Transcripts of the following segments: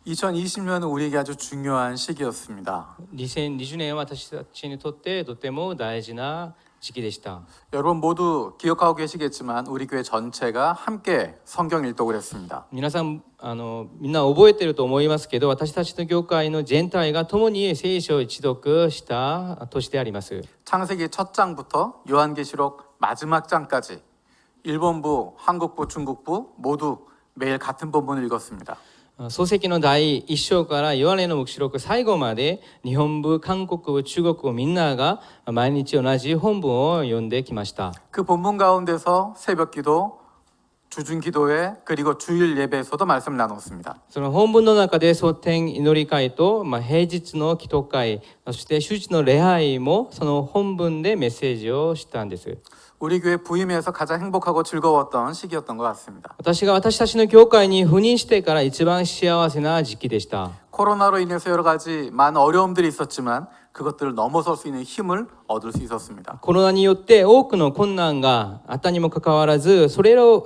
2020년은 우리에게 아주 중요한 시기였습니다. 2020年は私たちにとってとても大事な時期でした。 여러분 모두 기억하고 계시겠지만 우리 교회 전체가 함께 성경 일독을 했습니다. 皆さんみんな覚えていると思いますけど、私たちの教会の全体が共に聖書を一読した年であります。 창세기 첫 장부터 요한계시록 마지막 장까지 일본부, 한국부, 중국부 모두 매일 같은 본문을 읽었습니다. 創世記の第1章からヨハネの黙示録最後まで日本部、韓国部、中国部みんなが毎日同じ本文を読んできました。 그 본문 가운데서 새벽기도, 주중기도회 그리고 주일 예배에서도 말씀을 나눴습니다. その本文の中で蒼天祈り会と、平日の祈祷会、そして主日の礼拝もその本文でメッセージをしたんです。 우리 교회 부임해서 가장 행복하고 즐거웠던 시기였던 것 같습니다. 私が私たちの教会に赴任してから一番幸せな時期でした。 코로나로 인해서 여러 가지 많은 어려움들이 있었지만 그것들을 넘어설 수 있는 힘을 얻을 수 있었습니다. コロナによって多くの困難があったにもかかわらず、それを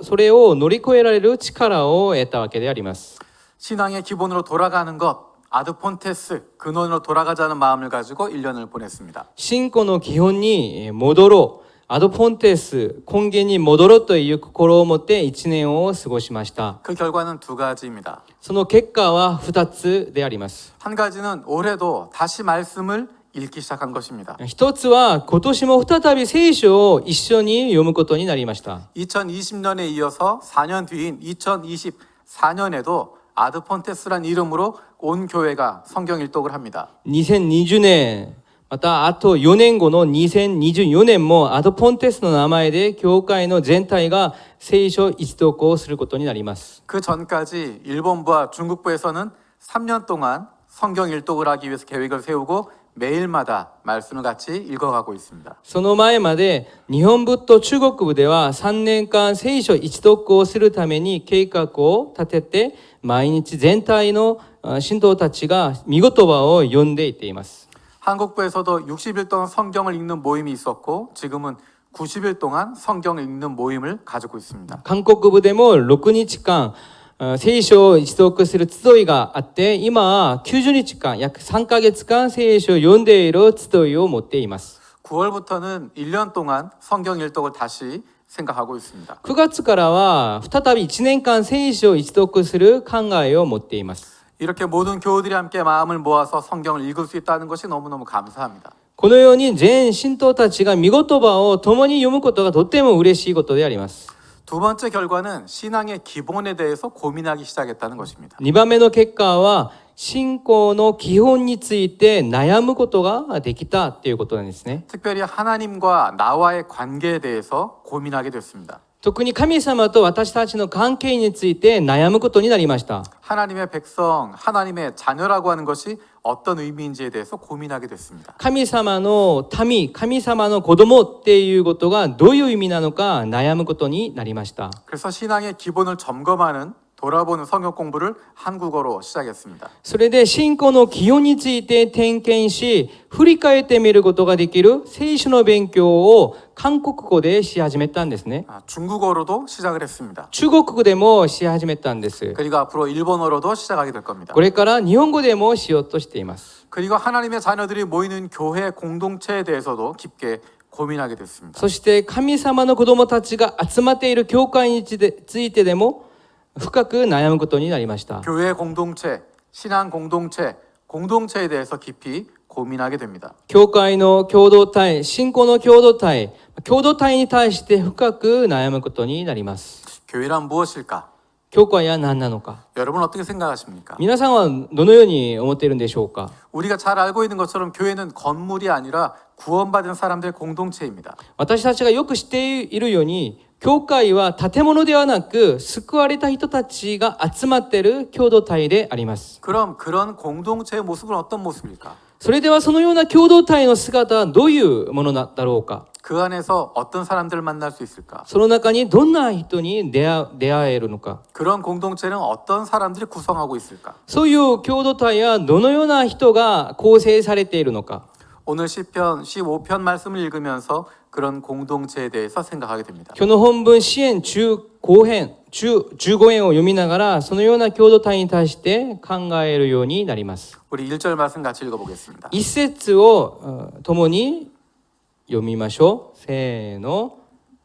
乗り越えられる力を得たわけであります。 신앙의 기본으로 돌아가는 것, 아드폰테스, 근원으로 돌아가자는 마음을 가지고 1년을 보냈습니다. 信仰の基本に戻ろう。アドポンテス、根源に戻ろうという心を持って1年を過ごしました。 그 결과는 두 가지입니다. その結果は2つであります。 한 가지는 올해도 다시 말씀을 읽기 시작한 것입니다. 一つは今年も再び聖書を一緒に読むことになりました。 2020년에 이어서 4년 뒤인 2024년에도 아드폰테스란 이름으로 온 교회가 성경 일독을 합니다. 2020年、またあと4年後の2024年もアドポンテスの名前で教会の全体が聖書一読をすることになります。 그 전까지 일본부와 중국부에서는 3년 동안 성경 일독을 하기 위해서 계획을 세우고 매일마다 말씀을 같이 읽어가고 있습니다. その前まで日本部と中国部では3年間聖書一読をするために計画を立てて毎日全体の信徒たちが御言葉を読んでいっています。 한국부에서도 60일 동안 성경을 읽는 모임이 있었고 지금은 90일 동안 성경을 읽는 모임을 가지고 있습니다. 韓国部でも6日間聖書を一読する集いがあって、今は90日間、約3ヶ月間聖書を読んでいる集いを持っています。 9월부터는 1년 동안 성경 일독을 다시 생각하고 있습니다. 9月からは再び1年間聖書を一読する考えを持っています。 이렇게 모든 교우들이 함께 마음을 모아서 성경을 읽을 수 있다는 것이 너무너무 감사합니다. このように全信徒たちが御言葉を共に読むことがとても嬉しいことであります。 두 번째 결과는 신앙의 기본에 대해서 고민하기 시작했다는 것입니다. 2番目の結果は信仰の基本について悩むことができたということなんですね。 특별히 하나님과 나와의 관계에 대해서 고민하게 됐습니다. 特に神様と私たちの関係について悩むことになりました。 하나님의 백성, 하나님의 자녀라고 하는 것이 어떤 의미인지에 대해서 고민하게 됐습니다. 神様の民、神様の子供っていうことがどういう意味なのか悩むことになりました。 그래서 신앙의 기본을 점검하는 돌아보는 성경 공부를 한국어로 시작했습니다. それで信仰の基本について点検し、振り返ってみることができる聖書の勉強を韓国語でし始めたんですね。 중국어로도 시작을 했습니다. 中国語でもし始めたんです。 그리고 앞으로 일본어로도 시작하게 될 겁니다. これから日本語でもしようとしています。 그리고 하나님의 자녀들이 모이는 교회 공동체에 대해서도 깊게 고민하게 됐습니다. そして神様の子供たちが集まっている教会についてでも深く悩むことになりました。 교회 공동체, 신앙 공동체, 공동체에 대해서 깊이 고민하게 됩니다. 教会の共同体、信仰の共同体に対して深く悩むことになります。 교회란 무엇일까? 教会は何なのか。 여러분 어떻게 생각하십니까? 皆さんはどのように思っているんでしょうか。 우리가 잘 알고 있는 것처럼 교회는 건물이 아니라 구원받은 사람들의 공동체입니다. 私たちがよく知っているように、教会は建物ではなく救われた人たちが集まっている共同体であります。 그럼 그런 공동체의 모습은 어떤 모습일까? それではそのような共同体の姿はどういうものだろうか。 그 안에서 어떤 사람들을 만날 수 있을까? その中にどんな人に出会えるのか。 그런 공동체는 어떤 사람들이 구성하고 있을까? そういう共同体はどのような人が構成されているのか。 오늘 시편 15편 말씀을 읽으면서 그런 공동체에 대해서 생각하게 됩니다. 今日の本文支援中後編15円を読みながらそのような共同体に対して考えるようになります。 우리 1절 말씀 같이 읽어보겠습니다. 一節を共に読みましょう。せーの。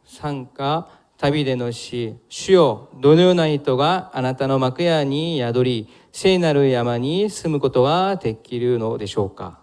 参加旅での死、主よ、どのような人があなたの幕屋に宿り、聖なる山に住むことができるのでしょうか。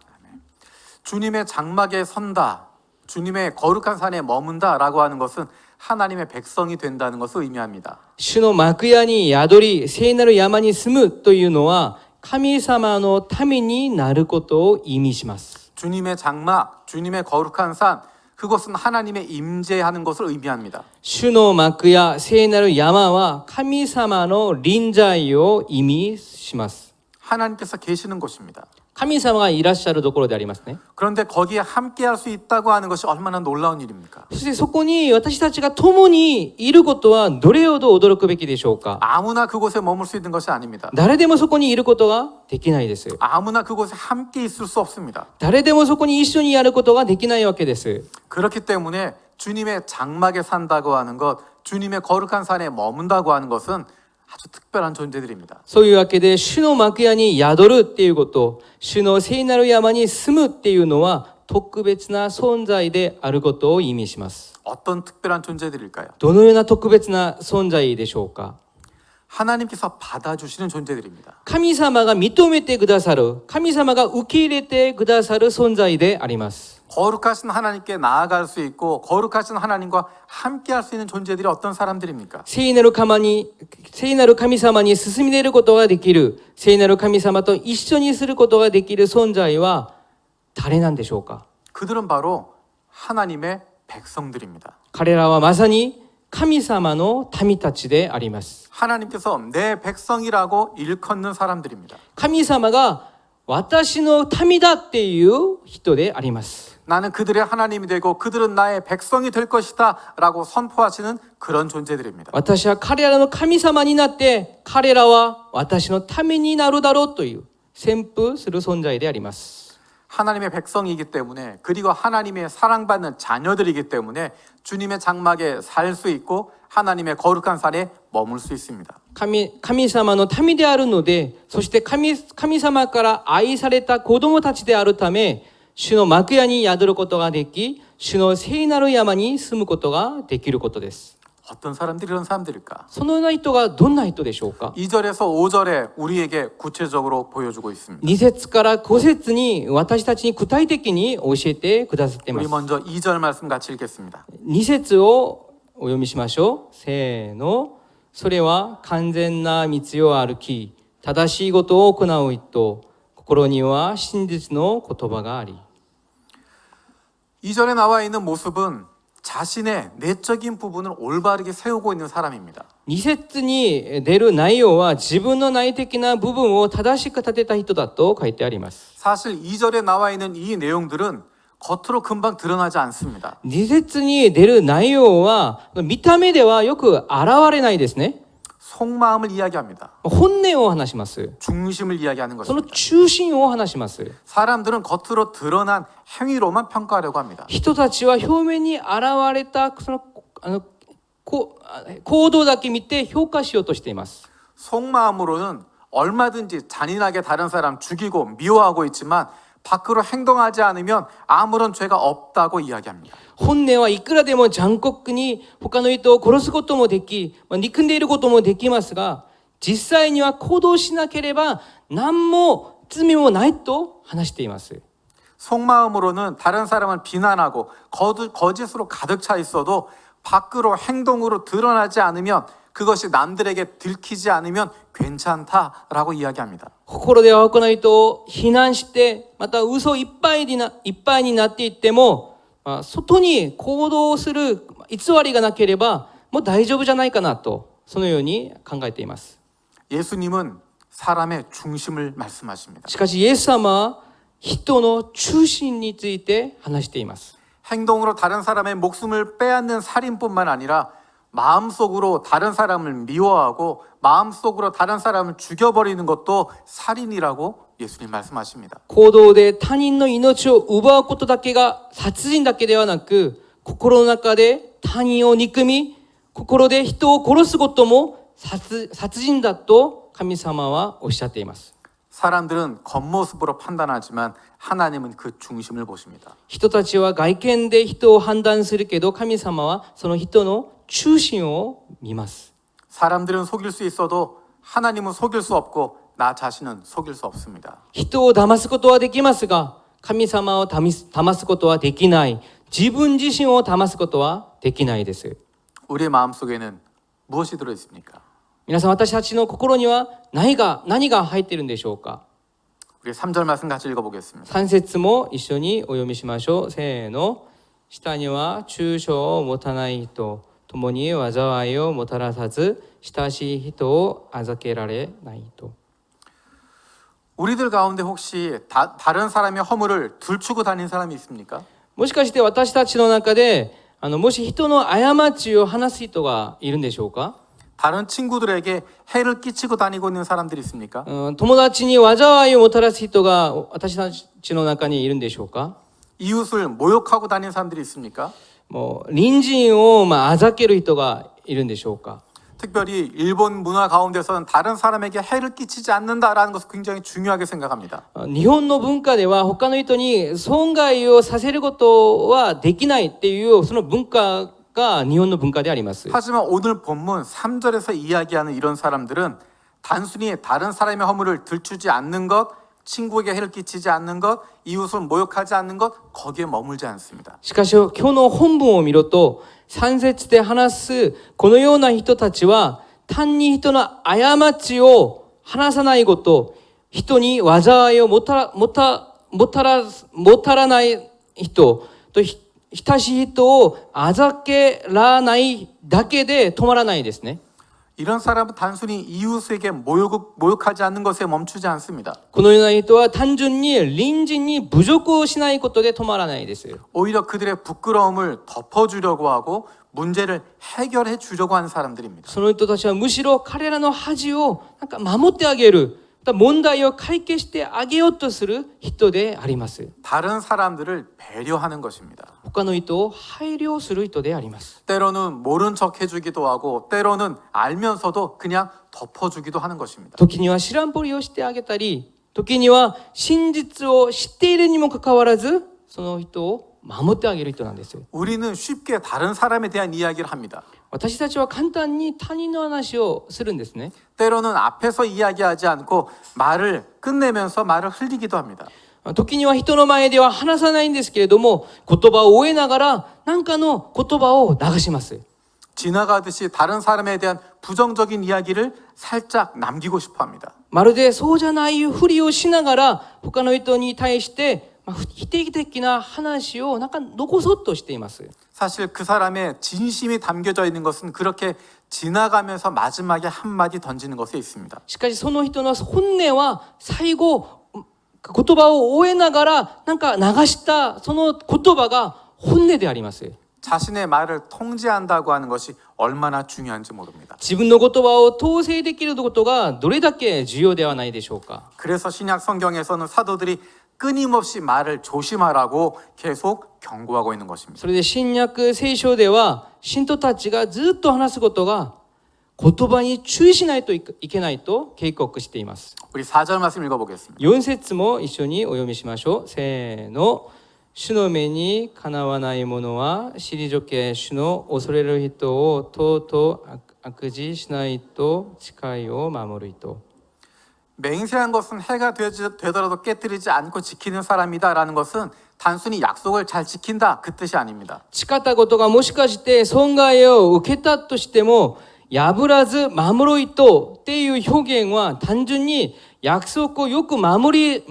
주님의 장막에 선다, 주님의 거룩한 산에 머문다라고 하는 것은 하나님의 백성이 된다는 것을 의미합니다. 主の幕屋に宿り、聖なる山に住むというのは、神様の民になることを意味します。 주님의 장막, 주님의 거룩한 산, 그것은 하나님의 임재하는 것을 의미합니다. 主の幕屋、聖なる山は神様の臨在を意味します。 하나님께서 계시는 곳입니다. 神様がいらっしゃるところでありますね。 그런데 거기에 함께 할 수 있다고 하는 것이 얼마나 놀라운 일입니까? そしてそこに私たちが共にいることはどれほど驚くべきでしょうか。 아무나 그곳에 머물 수 있는 것이 아닙니다. 誰でもそこにいることができないです。 아무나 그곳에 함께 있을 수 없습니다. 誰でもそこに一緒にやることができないわけです。 그렇기 때문에 주님의 장막에 산다고 하는 것, 주님의 거룩한 산에 머문다고 하는 것은 아주 특별한 존재들입니다. そういうわけで主の幕屋に宿るっていうこと、主の聖なる山に住むっていうのは特別な存在であることを意味します。 어떤 특별한 존재들일까요? どのような特別な存在でしょうか。 하나님께서 받아주시는 존재들입니다. 神様が認めてくださる、神様が受け入れてくださる存在であります。 거룩하신 하나님께 나아갈 수 있고 거룩하신 하나님과 함께 할 수 있는 존재들이 어떤 사람들입니까? 聖なる神様に進み出ることができる、聖なる神様と一緒にすることができる存在は誰なんでしょうか。 그들은 바로 하나님의 백성들입니다. 彼らはまさに神様の民たちであります。 하나님께서 내 백성이라고 일컫는 사람들입니다. 神様が私の民だっていう人であります。 나는 그들의 하나님이 되고 그들은 나의 백성이 될 것이다 라고 선포하시는 그런 존재들입니다. 私は彼らの神様になって彼らは私のためになるだろうという宣布する存在であります。 하나님의 백성이기 때문에 그리고 하나님의 사랑받는 자녀들이기 때문에 주님의 장막에 살 수 있고 하나님의 거룩한 산에 머물 수 있습니다. 神様の民であるので、そして神様から愛された子供たちであるため、主の幕屋に宿ることができ、主の聖なる山に住むことができることです。 어떤 사람들이 이런 사람들일까? そのような人がどんな人でしょうか。 2절에서 5절에 우리에게 구체적으로 보여주고 있습니다. 2節から5節に私たちに具体的に教えてくださっていま 우리 す。 먼저 2절 말씀 같이 읽겠습니다. 2節をお読みしましょう。せーの。それは完全な道を歩き、正しいことを行う人、心には真実の言葉があり。 2절에 나와 있는 모습은 자신의 내적인 부분을 올바르게 세우고 있는 사람입니다. 2節に出る内容は自分の内的な部分を正しく立てた人だと書いてあります。 사실 2절에 나와 있는 이 내용들은 겉으로 금방 드러나지 않습니다. 2節に出る内容は見た目ではよく現れないですね。 속마음을 이야기합니다. 本音を話します。 중심을 이야기하는 その 것입니다. 中心を話します。 사람들은 겉으로 드러난 행위로만 평가하려고 합니다. 人たちは表面に現れたその行動だけ見て評価しようとしています。 속마음으로는 얼마든지 잔인하게 다른 사람 죽이고 미워하고 있지만 밖으로 행동하지 않으면 아무런 죄가 없다고 이야기합니다. 本音はいくらでも残酷に他の人を殺すこともでき、憎んでいることもできますが、実際には行動しなければ何も罪もないと話しています。 속마음으로는 다른 사람을 비난하고 거짓으로 가득 차 있어도 밖으로 행동으로 드러나지 않으면 그것이 남들에게 들키지 않으면 괜찮다라고 이야기합니다. 心では他の人を非難して、また嘘いっぱいになっていっても、外に行動する偽りがなければもう大丈夫じゃないかなと、そのように考えています。 예수님은 사람의 중심을 말씀하십니다. しかしイエス様は人の中心について話しています。 행동으로 다른 사람의 목숨을 빼앗는 살인뿐만 아니라 마음속으로 다른 사람을 미워하고 마음속으로 다른 사람을 죽여버리는 것도 살인이라고 예수님 말씀하십니다. 行動で他人の命を奪うことだけが殺人だけではなく、心の中で他人を憎み、心で人を殺すことも殺人だと神様はおっしゃっています。 사람들은 겉모습으로 판단하지만 하나님은 그 중심을 보십니다. 人たちは外見で人を判断するけど、神様はその人の中心を見ます。 사람들은 속일 수 있어도 하나님은 속일 수 없고 나 자신은 속일 수 없습니다. 人を騙すことはできますが、神様を騙すことはできない。自分自身を騙すことはできないです。 우리의 마음속에는 무엇이 들어 있습니까? 皆さん、私たちの心には何が入っているんでしょうか。 우리 3절 말씀 같이 읽어보겠습니다. 3節も一緒にお読みしましょう。せーの。下には中傷を持たない人、共に災いをもたらさず、親しい人を預けられない人。 우리들 가운데 혹시 다른 사람의 허물을 들추고 다닌 사람이 있습니까? もしかして私たちの中で、もし人の過ちを話す人がいるんでしょうか。 다른 친구들에게 해를 끼치고 다니고 있는 사람들이 있습니까? 友達に災いをもたらす人が私たちの中にいるんでしょうか。 이웃을 모욕하고 다니는 사람들이 있습니까? もう隣人をあざける人がいるんでしょうか。 특별히 일본 문화 가운데서는 다른 사람에게 해를 끼치지 않는다라는 것을 굉장히 중요하게 생각합니다. 日本の文化では他の人に損害をさせることはできないっていうその文化が日本の文化であります。 하지만 오늘 본문 3절에서 이야기하는 이런 사람들은 단순히 다른 사람의 허물을 들추지 않는 것, 친구에게 해를 끼치지 않는 것, 이웃을 모욕하지 않는 것, 거기에 머물지 않습니다. しかし今日の本文を見ると3節で話すこのような人たちは単に人の過ちを話さないこと、人に災いをもたらない人と親しい人をあざけらないだけで止まらないですね。 이런 사람은 단순히 이웃에게 모욕하지 않는 것에 멈추지 않습니다. このような人は単純に隣人に侮辱をしないことで止まらないです。 오히려 그들의 부끄러움을 덮어주려고 하고 문제를 해결해 주려고 하는 사람들입니다. その人たちはむしろ彼らの恥を守ってあげる、問題を解決してあげようとする人であります。 다른 사람들을 배려하는 것입니다. 他の人を配慮する人であります。 때로는 모른 척 해주기도 하고 때로는 알면서도 그냥 덮어주기도 하는 것입니다. 時には知らんぷりをしてあげたり、時には真実を知っているにもかかわらずその人を守ってあげる人なんです。 우리는 쉽게 다른 사람에 대한 이야기를 합니다. 私たちは簡単に他人の話をするんですね。 때로는 앞에서 이야기하지 않고 말을 끝내면서 말을 흘리기도 합니다. 時には人の前では話さないんですけれども、言葉を終えながら何かの言葉を流します。 지나가듯이 다른 사람에 대한 부정적인 이야기를 살짝 남기고 싶어 합니다. まるでそうじゃないふりをしながら他の人に対して否定的な話を残そうとしています。 사실 그 사람의 진심이 담겨져 있는 것은 그렇게 지나가면서 마지막에 한마디 던지는 것에 있습니다. しかしその人の本音は最後言葉を終えながら流したその言葉が本音であります。 자신의 말을 통제한다고 하는 것이 얼마나 중요한지 모릅니다. 自分の言葉を統制できることがどれだけ重要ではないでしょうか。 그래서 신약 성경에서는 사도들이 끊임없이 말을 조심하라고 계속 경고하고 있는 것입니다. それで新約聖書では信徒たちがずっと話すことが言葉に注意しないといけないと警告しています。 우리 4절 말씀 읽어보겠습니다. 4節も一緒にお読みしましょう。せーの。主の目にかなわないものは退け、主の恐れる人をとうとう悪事しないと誓いを守る人。 맹세한 것은 해가 되더라도 깨뜨리지 않고 지키는 사람이다라는 것은 단순히 약속을 잘 지킨다 그 뜻이 아닙니다. 誓ったことがもしかして損害を受けたとしても破らず守る人っていう表現は単純に約束をよく守る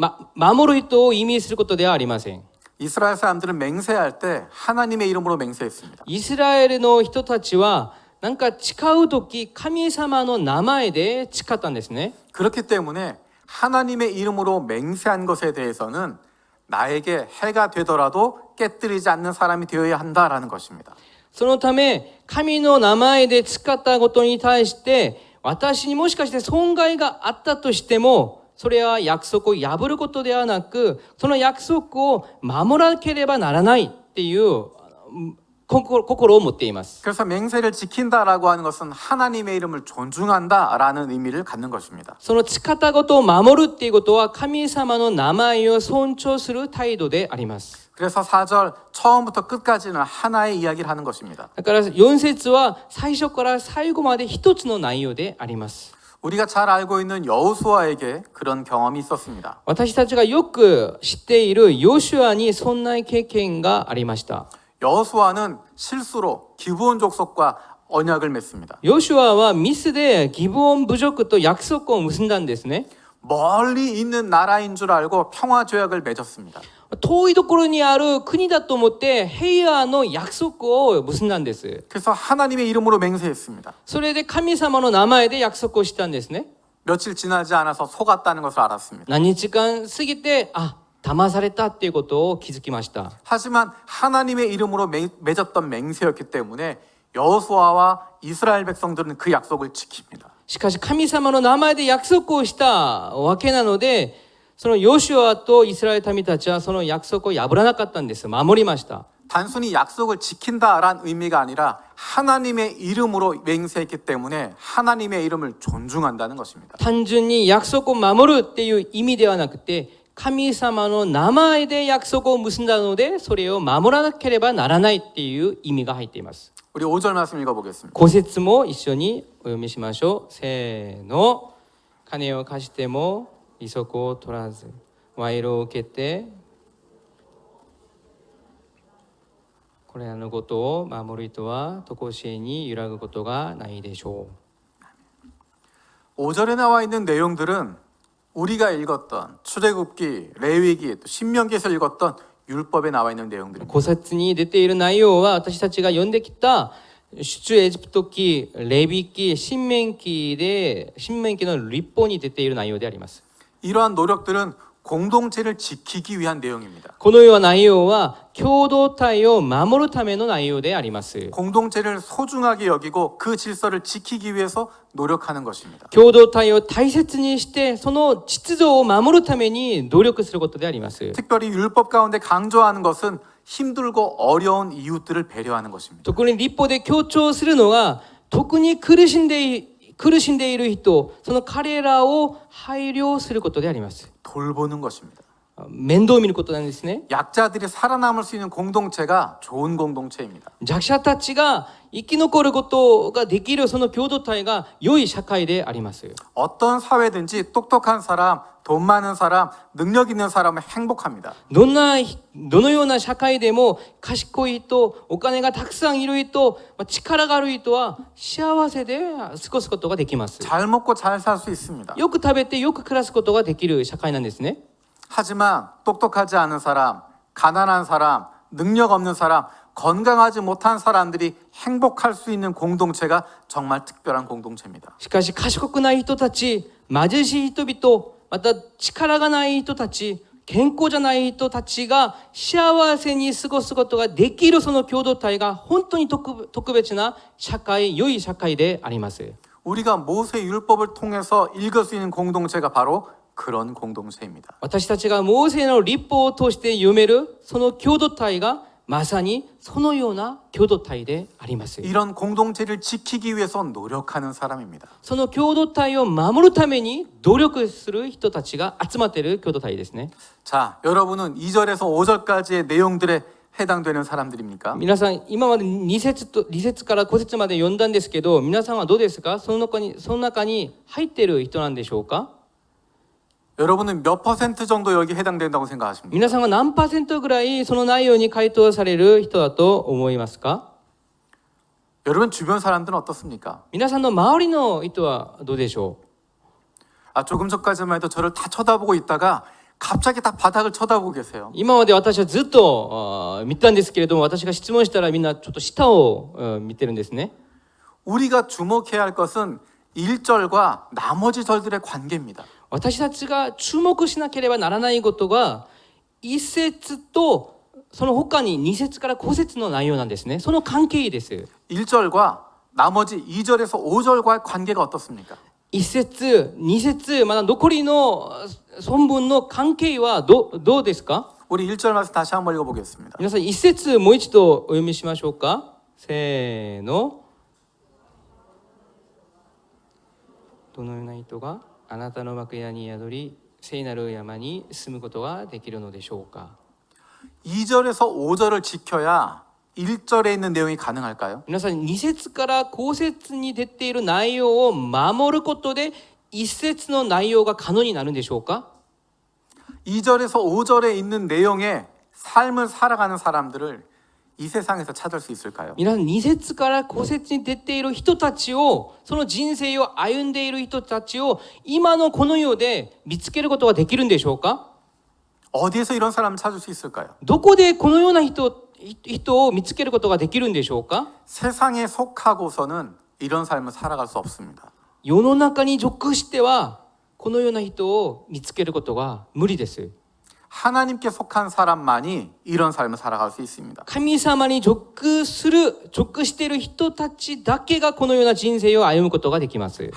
人を意味することではありません。 이스라엘 사람들은 맹세할 때 하나님의 이름으로 맹세했습니다. イスラエルの人たちは誓うとき神様の名前で誓ったんですね。 그렇기 때문에 하나님의 이름으로 맹세한 것에 대해서는 나에게 해가 되더라도 깨뜨리지 않는 사람이 되어야 한다라는 것입니다. そのため神の名前で誓ったことに対して私にもしかして損害があったとしてもそれは約束を破ることではなくその約束を守らなければならないっていうこ心を持っています。 그래서 맹세를 지킨다라고 하는 것은 하나님의 이름을 존중한다라는 의미를 갖는 것입니다. その誓ったことを守るっていうことは神様の名前を尊重する態度であります。 그래서 4절 처음부터 끝까지는 하나의 이야기를 하는 것입니다. だから4節は最初から最後まで一つの内容であります。 우리가 잘 알고 있는 여호수아에게 그런 경험이 있었습니다. 私たちがよく知っているヨシュアにそんな経験がありました。 여호수아는 실수로 기브온 족속과 언약을 맺습니다. ヨシュアはミスでギブオン部族と約束を結んだんですね。 멀리 있는 나라인 줄 알고 평화 조약을 맺었습니다. 遠いところにある国だと思って平和の約束を結んだんです。 그래서 하나님의 이름으로 맹세했습니다. それで神様の名前で約束をしたんですね。 며칠 지나지 않아서 속았다는 것을 알았습니다. 何日間過ぎて騙されたっていうことを気づきました。 하지만 하나님의 이름으로 맺었던 맹세였기 때문에 여호수아와 이스라엘 백성들은 그 약속을 지킵니다. しかし神様の名前で約束をしたわけなので、そのヨシュアとイスラエル民たちはその約束を破らなかったんです。守りました。 단순히 약속을 지킨다라는 의미가 아니라 하나님의 이름으로 맹세했기 때문에 하나님의 이름을 존중한다는 것입니다. 単純に約束を守るっていう意味ではなくて、神様の名前で約束を結んだので、それを守らなければならないっていう意味が入っています。 우리 5절 말씀 읽어보겠습니다. 5節も一緒にお読みしましょう。せーの。金を貸しても利息を取らず、賄賂を受けてこれらのことを守る人は常しえに揺らぐことがないでしょう。 5절에 나와 있는 내용들은 우리가 읽었던 출애굽기, 레위기, 또 신명기에서 읽었던 율법에 나와 있는 내용들입니다. 5節に出ている内容は私たちが読んできた出エジプト記、レビ記、新明記の律法に出ている内容であります。 이러한 노력들은 공동체를 지키기 위한 내용입니다. このような内容は共同体を守るための内容であります。 공동체를 소중하게 여기고 그 질서를 지키기 위해서 노력하는 것입니다. 共同体を大切にしてその秩序を守るために努力することであります。 특별히 율법 가운데 강조하는 것은 힘들고 어려운 이웃들을 배려하는 것입니다. 特に律法で強調するのは特に苦しんでいる人、その彼らを配慮することであります。 돌보는 것입니다. 面倒を見ることなんですね。 약자들이 살아남을 수 있는 공동체가 좋은 공동체입니다. 弱者たちが生き残ることができるその共同体が良い社会であります。 어떤 사회든지 똑똑한 사람, 돈 많은 사람, 능력 있는 사람은 행복합니다. どのような社会でも賢い人、お金がたくさんいる人、力がある人は幸せで過ごすことができます。 잘 먹고 잘 살 수 있습니다. よく食べてよく暮らすことができる社会なんですね。 하지만 똑똑하지 않은 사람, 가난한 사람, 능력 없는 사람, 건강하지 못한 사람들이 행복할 수 있는 공동체가 정말 특별한 공동체입니다. しかし賢くない人たち、貧しい人々、また力がない人たち、健康じゃない人たちが幸せに過ごすことができるその共同体が本当に特別な社会、良い社会であります。 우리가 모세 율법을 통해서 읽을 수 있는 공동체가 바로 그런 공동체입니다. 私たちがモーセの律法を通して読めるその共同体がまさにそのような共同体であります。 이런 공동체를 지키기 위해서 노력하는 사람입니다. その共同体を守るために努力する人たちが集まっている共同体ですね。 자, 여러분은 2절에서 5절까지의 내용들에 해당되는 사람들입니까? 皆さん今まで2節から5節まで読んだんですけど、皆さんはどうですか？その中に入っている人なんでしょうか？ 여러분은 몇 퍼센트 정도 여기 해당된다고 생각하십니까? 皆さんは何パーセントぐらいその内容に回答される人だと思いますか？ 여러분 주변 사람들은 어떻습니까? 皆さんの周りの人はどうでしょう？ 조금 전까지만 해도 저를 다 쳐다보고 있다가 갑자기 다 바닥을 쳐다보고 계세요. 今まで私はずっと見たんですけれども、私が質問したらみんなちょっと下を見てるんですね。 우리가 주목해야 할 것은 1절과 나머지 절들의 관계입니다. 私たちが注目しなければならないことが1節とその他に2節から5節の内容なんですね。その関係です。 1절과 나머지 2절에서 5절과의 관계가 어떻습니까? 1節、2節、また残りの本文の関係はどうですか？ 우리 1절 말씀 다시 한번 읽어보겠습니다. 皆さん一節もう一度お読みしましょうか。せーの。どのような人があなたの幕屋に宿り聖なる山に住むことができるのでしょうか。 2절에서 5절을 지켜야 1절에 있는 내용이 가능할까요? 皆さん2節から後節に出ている内容を守ることで1節の内容が可能になるんでしょうか。 2절에서 5절에 있는 내용의 삶을 살아가는 사람들을 이 세상에서 찾을 수 있을까요? 皆さん2節から後節に出ている人たちを、その人生を歩んでいる人たちを今のこの世で見つけることができるんでしょうか。 어디에서 이런 사람을 찾을 수 있을까요? どこでこのような人を見つけることができるんでしょうか。 세상에 속하고서는 이런 삶을 살아갈 수 없습니다. 世の中に属してはこのような人を見つけることが無理です。 하나님께 속한 사람만이 이런 삶을 살아갈 수 있습니다. 神様に属している人たちだけがこのような人生を歩むことができます。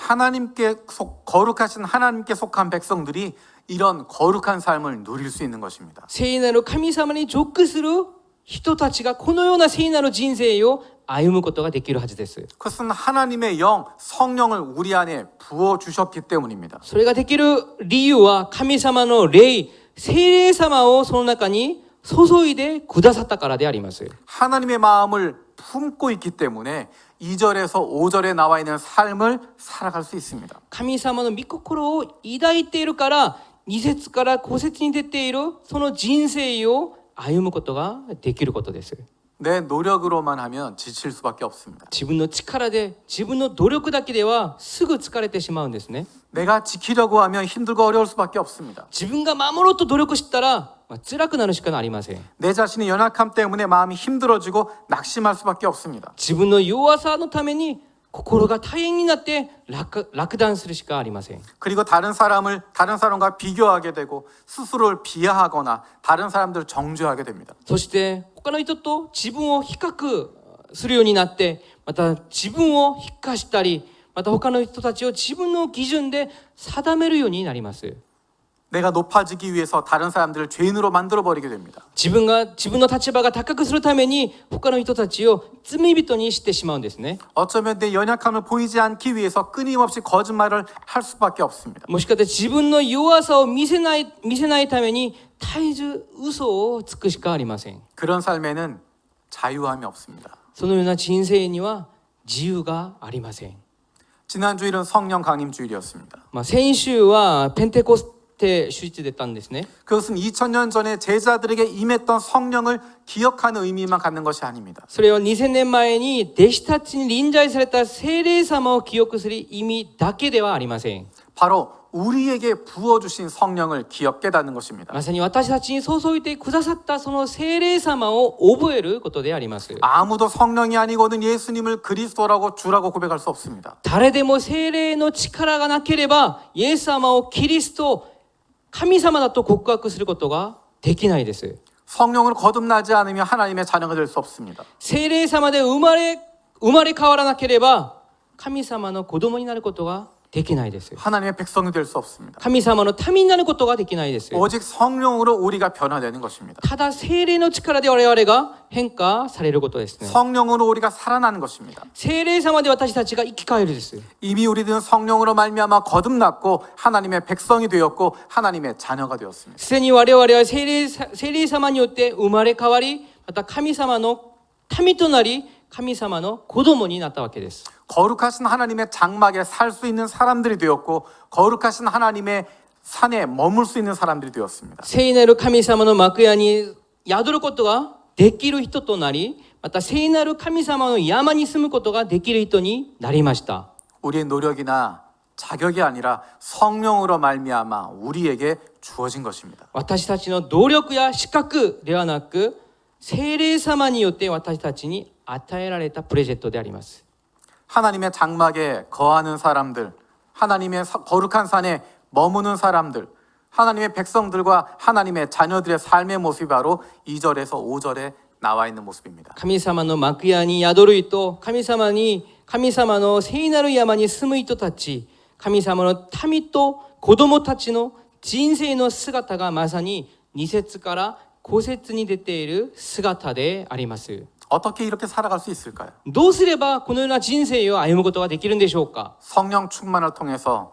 거룩하신 하나님께 속한 백성들이 이런 거룩한 삶을 누릴 수 있는 것입니다. 聖なる神様に属する人たちがこのような聖なる人生を歩むことができるはずです。 그것은 하나님의 영, 성령을 우리 안에 부어 주셨기 때문입니다. それができる理由は神様の霊、聖霊様をその中に注いでくださったからであります。 하나님의 마음을 품고 있기 때문에 2절에서 5절에 나와 있는 삶을 살아갈 수 있습니다. 神様の御心を抱いているから2節から5節に出ているその人生を歩むことができることです。 내 노력으로만 하면 지칠 수밖에 없습니다. 自分の力で自分の努力だけではすぐ疲れてしまうんですね。 내가 지키려고 하면 힘들고 어려울 수밖에 없습니다. 自分が守ろうと努力したら辛くなるしかありません。 내 자신의 연약함 때문에 마음이 힘들어지고 낙심할 수밖에 없습니다. 自分の弱さのために心が大変になって落胆するしかありません。 그리고 다른 사람과 비교하게 되고 스스로를 비하하거나 다른 사람들을 정죄하게 됩니다. そして他の人と自分を比較するようになって、また自分を比較したり、また他の人たちを自分の基準で定めるようになります。 내가 높아지기 위해서 다른 사람들을 죄인으로 만들어버리게 됩니다. 自分の立場が高くするために他の人たちを罪人にしてしまうんですね。 어쩌면 내 연약함을 보이지 않기 위해서 끊임없이 거짓말을 할 수밖에 없습니다. もしかして自分の弱さを見せないために絶えず嘘をつくしかありません。 그런 삶에는 자유함이 없습니다. そのような人生には自由がありません。 지난 주일은 성령 강림 주일이었습니다. 先週はペンテコステ主日だったんですね。 그것은 2000년 전에 제자들에게 임했던 성령을 기억하는 의미만 갖는 것이 아닙니다. それは2000年前に弟子たちに臨在された聖霊様を記憶する意味だけではありません。 바로 우리에게 부어주신 성령을 기억 깨닫는 것입니다. まさに私たちに注いでくださったその聖霊様を覚えることであります。 아무도 성령이 아니고는 예수님을 그리스도라고 주라고 고백할 수 없습니다. 誰でも聖霊の力がなければイエス様をキリスト、神様だと告白することができないです。 성령으로 거듭나지 않으면 하나님의 자녀가 될 수 없습니다. 聖霊様で生まれ変わらなければ神様の子供になることができないです。 하나님의 백성이 될 수 없습니다. 神様の民になることができないです。 오직 성령으로 우리가 변화되는 것입니다. ただ聖霊の力で我々が変化されることですね。 성령으로 우리가 살아나는 것입니다. 聖霊様で私たちが生き返るです。 이미 우리들은 성령으로 말미암아 거듭났고 하나님의 백성이 되었고 하나님의 자녀가 되었습니다. すでに我々は聖霊様によって生まれ変わり、また神様の民となり、神様の子供になったわけです。 거룩하신 하나님의 장막에 살 수 있는 사람들이 되었고 거룩하신 하나님의 산에 머물 수 있는 사람들이 되었습니다. 聖なる神様の幕屋に宿ることができる人となり、また聖なる神様の山に住むことができる人になりました。 우리의 노력이나 자격이 아니라 성령으로 말미암아 우리에게 주어진 것입니다. 私たちの努力や資格ではなく、聖霊様によって私たちに与えられたプレゼントであります。 하나님의 장막에 거하는 사람들, 하나님의 거룩한 산에 머무는 사람들, 하나님의 백성들과 하나님의 자녀들의 삶의 모습이 바로 2절에서 5절에 나와 있는 모습입니다. 神様の幕屋に宿る人、神様の聖なる山に住む人たち、神様の民と子供たちの人生の姿がまさに2節から骨折に出ている姿であります。 어떻게 이렇게 살아갈 수 있을까요? どうすればこのような人生を歩むことができるんでしょうか。 성령 충만을 통해서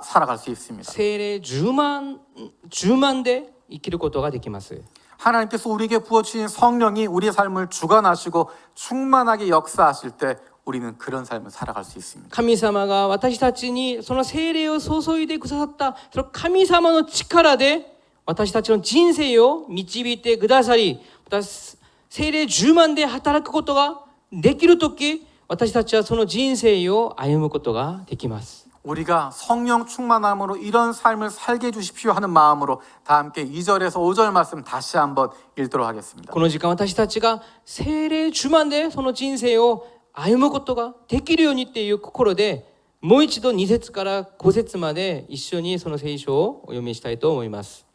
살아갈 수 있습니다. 聖霊充満で生きることができます。 하나님께서 우리에게 부어주신 성령이 우리의 삶을 주관하시고 충만하게 역사하실 때 우리는 그런 삶을 살아갈 수 있습니다. 神様が私たちにその聖霊を注いでくださったその神様の力で私たちの人生を導いてくださり、また聖霊充満で働くことができるとき、私たちはその人生を歩むことができます。 우리가 성령 충만함으로 이런 삶을 살게 해주십시오 하는 마음으로 다 함께 2절에서 5절 말씀 다시 한번 읽도록 하겠습니다. この時間私たちが聖霊充満でその人生を歩むことができるようにっていう心で、もう一度2節から5節まで一緒にその聖書をお読みしたいと思います。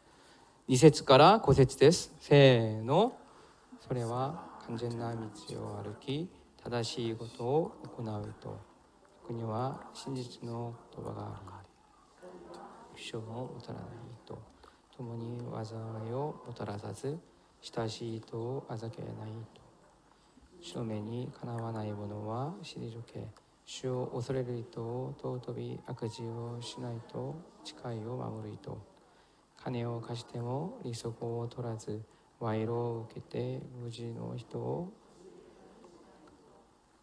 2節から5節です。せーの。それは完全な道を歩き、正しいことを行うと。そこには真実の言葉があり、不祥ももたらないと。共に災いをもたらさず、親しい人をあざけないと。主の目にかなわないものは退け、主を恐れる人を尊び悪事をしないと、誓いを守る人。金を貸しても利息を取らず、賄賂を受けて無事の人を、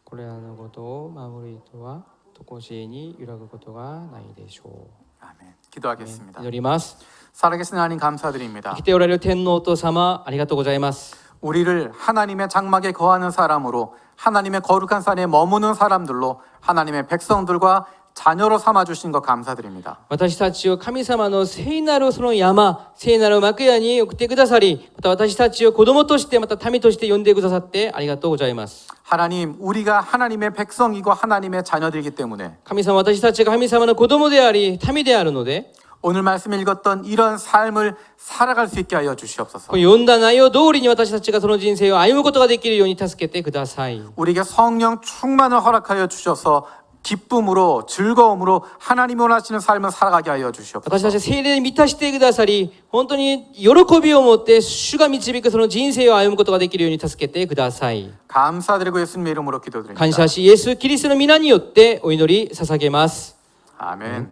これらのことを守る人は常しえに揺らぐことがないでしょう。 아멘. 기도하겠습니다. 祈ります。 살아계신 하나님 감사드립니다. 生きておられる天皇お父様、ありがとうございます。 우리를 하나님의 장막에 거하는 사람으로 하나님의 거룩한 산에 머무는 사람들로 하나님의 백성들과 자녀로 삼아주신 것 감사드립니다. 私たちを神様の聖なるその山、聖なる幕屋に送ってくださり、また私たちを子供として、また民として呼んでくださってありがとうございます。 하나님, 우리가 하나님의 백성이고 하나님의 자녀들이기 때문에 神様、私たちが神様の子供であり、民であるので、 오늘 말씀 읽었던 이런 삶을 살아갈 수 있게 하여 주시옵소서. 読んだ内容通りに私たちがその人生を歩むことができるように助けてください。 우리에게 성령 충만을 허락하여 주셔서 기쁨으로 즐거움으로 하나님이 원하시는 삶을 살아가게 하여 私た 주시옵소서. ちを聖霊に満たしてくださり、本当に喜びを持って主が導くその人生を歩むことができるように助けてください。 감사드리고 예수님의 이름으로 기도드립니다. 感謝し、イエス・キリストの皆によってお祈り捧げます。 아멘.